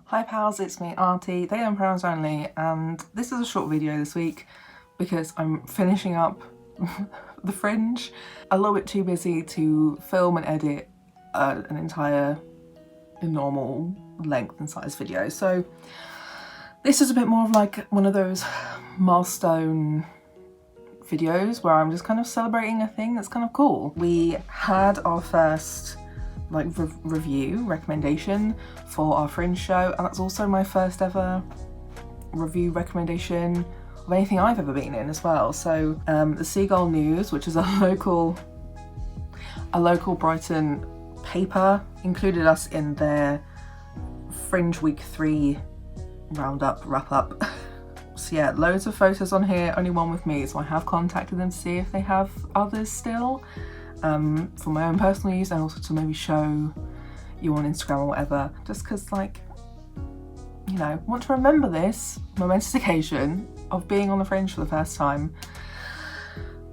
Hi pals, it's me Artie, they them pronouns only, and this is a short video this week because I'm finishing up The Fringe. A little bit too busy to film and edit an entire normal length and size video, so this is a bit more of like one of those milestone videos where I'm just kind of celebrating a thing that's kind of cool. We had our first review recommendation for our Fringe show, and that's also my first ever review recommendation of anything I've ever been in as well. So the Seagull News, which is a local Brighton paper, included us in their Fringe Week 3 wrap up. So yeah, loads of photos on here, only one with me, so I have contacted them to see if they have others still. For my own personal use, and also to maybe show you on Instagram or whatever, just because, like, you know, want to remember this momentous occasion of being on the Fringe for the first time.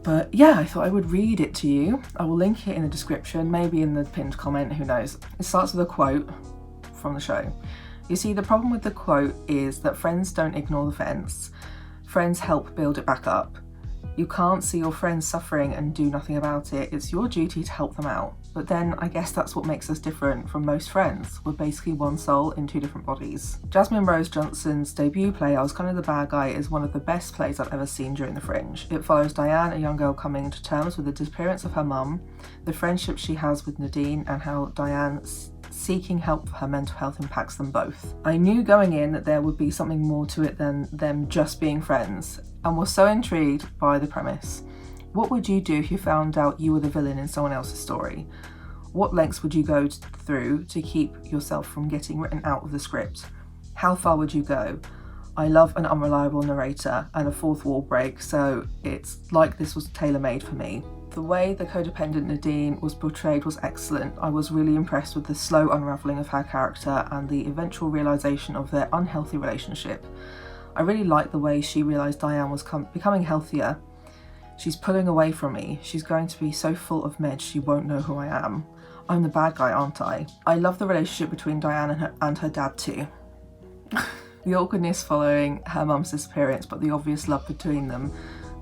But yeah, I thought I would read it to you. I will link it in the description, maybe in the pinned comment, who knows. It starts with a quote from the show. You see, the problem with the quote is that friends don't ignore the fence. Friends help build it back up. You can't see your friends suffering and do nothing about it. It's your duty to help them out. But then I guess that's what makes us different from most friends. We're basically one soul in two different bodies. Jasmine Rose Johnson's debut play, I Was Kind of the Bad Guy, is one of the best plays I've ever seen during the Fringe. It follows Diane, a young girl coming to terms with the disappearance of her mum, the friendship she has with Nadine, and how Diane seeking help for her mental health impacts them both. I knew going in that there would be something more to it than them just being friends, and was so intrigued by the premise. What would you do if you found out you were the villain in someone else's story? What lengths would you go through to keep yourself from getting written out of the script? How far would you go? I love an unreliable narrator and a fourth wall break, so it's like this was tailor-made for me. The way the codependent Nadine was portrayed was excellent. I was really impressed with the slow unravelling of her character and the eventual realisation of their unhealthy relationship. I really liked the way she realised Diane was becoming healthier. She's pulling away from me. She's going to be so full of meds she won't know who I am. I'm the bad guy, aren't I? I love the relationship between Diane and her dad too. The awkwardness following her mum's disappearance, but the obvious love between them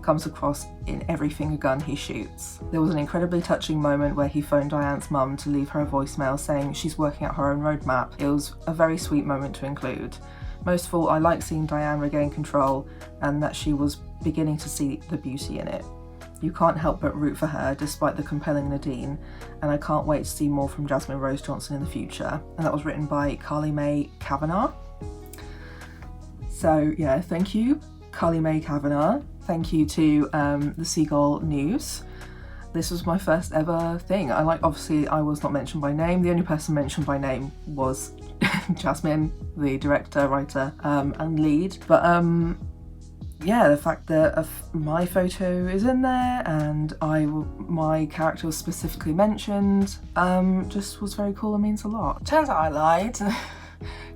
comes across in every finger gun he shoots. There was an incredibly touching moment where he phoned Diane's mum to leave her a voicemail saying she's working out her own roadmap. It was a very sweet moment to include. Most of all, I like seeing Diane regain control and that she was beginning to see the beauty in it. You can't help but root for her despite the compelling Nadine, and I can't wait to see more from Jasmine Rose Johnson in the future. And that was written by Carly Mae Kavanagh. So yeah, thank you, Carly Mae Kavanagh. Thank you to the Seagull News. This was my first ever thing. Obviously I was not mentioned by name. The only person mentioned by name was Jasmine, the director, writer, and lead. But yeah, the fact that my photo is in there and my character was specifically mentioned, just was very cool and means a lot. Turns out I lied.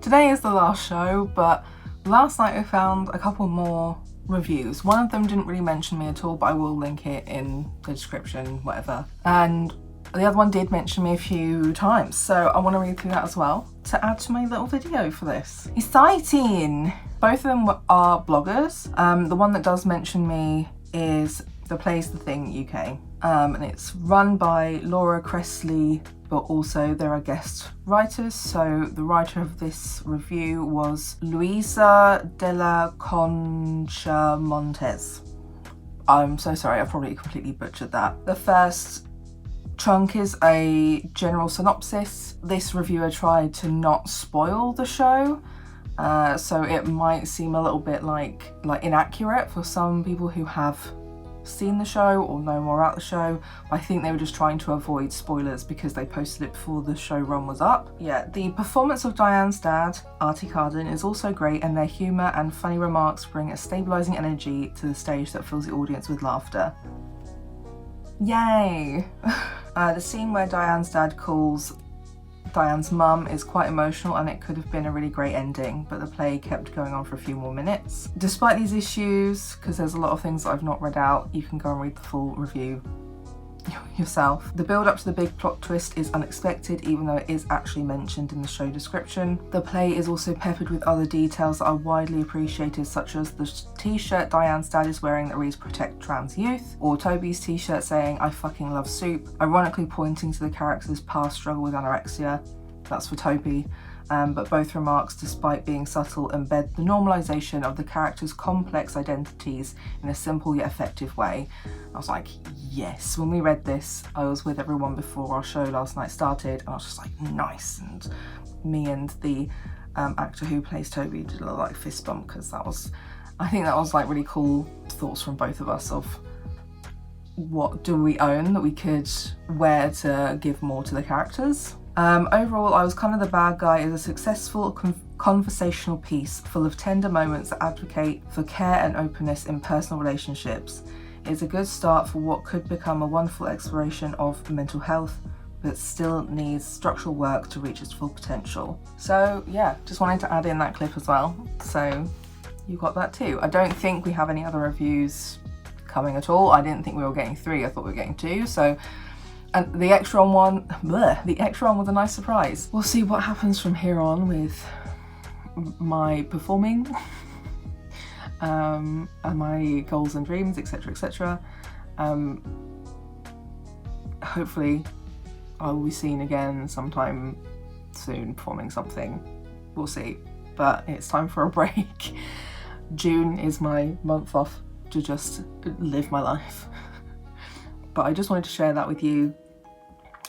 Today is the last show, but last night I found a couple more reviews. One of them didn't really mention me at all, but I will link it in the description, whatever. And the other one did mention me a few times, so I want to read through that as well to add to my little video for this. Exciting! Both of them are bloggers. The one that does mention me is The Play's the Thing UK, and it's run by Laura Cressley, but also there are guest writers. So the writer of this review was Luisa de la Concha Montes. I'm so sorry, I probably completely butchered that. The first chunk is a general synopsis. This reviewer tried to not spoil the show, so it might seem a little bit like inaccurate for some people who have seen the show or know more about the show. I think they were just trying to avoid spoilers because they posted it before the show run was up. Yeah, the performance of Diane's dad, Artie Carden, is also great, and their humour and funny remarks bring a stabilising energy to the stage that fills the audience with laughter. Yay! The scene where Diane's dad calls Diane's mum is quite emotional, and it could have been a really great ending, but the play kept going on for a few more minutes. Despite these issues, because there's a lot of things that I've not read out, you can go and read the full review yourself. The build up to the big plot twist is unexpected, even though it is actually mentioned in the show description. The play is also peppered with other details that are widely appreciated, such as the t-shirt Diane's dad is wearing that reads "Protect Trans Youth," or Toby's t-shirt saying "I fucking love soup," ironically pointing to the character's past struggle with anorexia. That's for Toby. But both remarks, despite being subtle, embed the normalisation of the character's complex identities in a simple yet effective way. I was like, yes. When we read this, I was with everyone before our show last night started, and I was just like, nice. And me and the actor who plays Toby did a little like fist bump, because I think that was like really cool thoughts from both of us of what do we own that we could wear to give more to the characters. Overall, I Was Kind of the Bad Guy is a successful conversational piece full of tender moments that advocate for care and openness in personal relationships. It's a good start for what could become a wonderful exploration of mental health, but still needs structural work to reach its full potential. So yeah, just wanted to add in that clip as well. So you got that too. I don't think we have any other reviews coming at all. I didn't think we were getting 3, I thought we were getting 2. So, and the extra one was a nice surprise. We'll see what happens from here on with my performing and my goals and dreams, etc, etc. Hopefully I will be seen again sometime soon performing something. We'll see, but it's time for a break. June is my month off to just live my life. But I just wanted to share that with you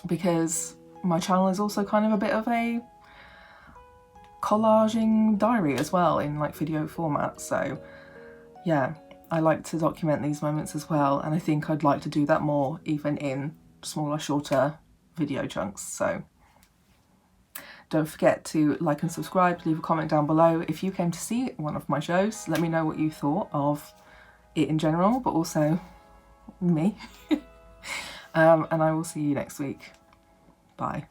because my channel is also kind of a bit of a collaging diary as well in like video format. So yeah, I like to document these moments as well, and I think I'd like to do that more even in smaller, shorter video chunks. So don't forget to like and subscribe, leave a comment down below if you came to see one of my shows. Let me know what you thought of it in general, but also me. And I will see you next week. Bye.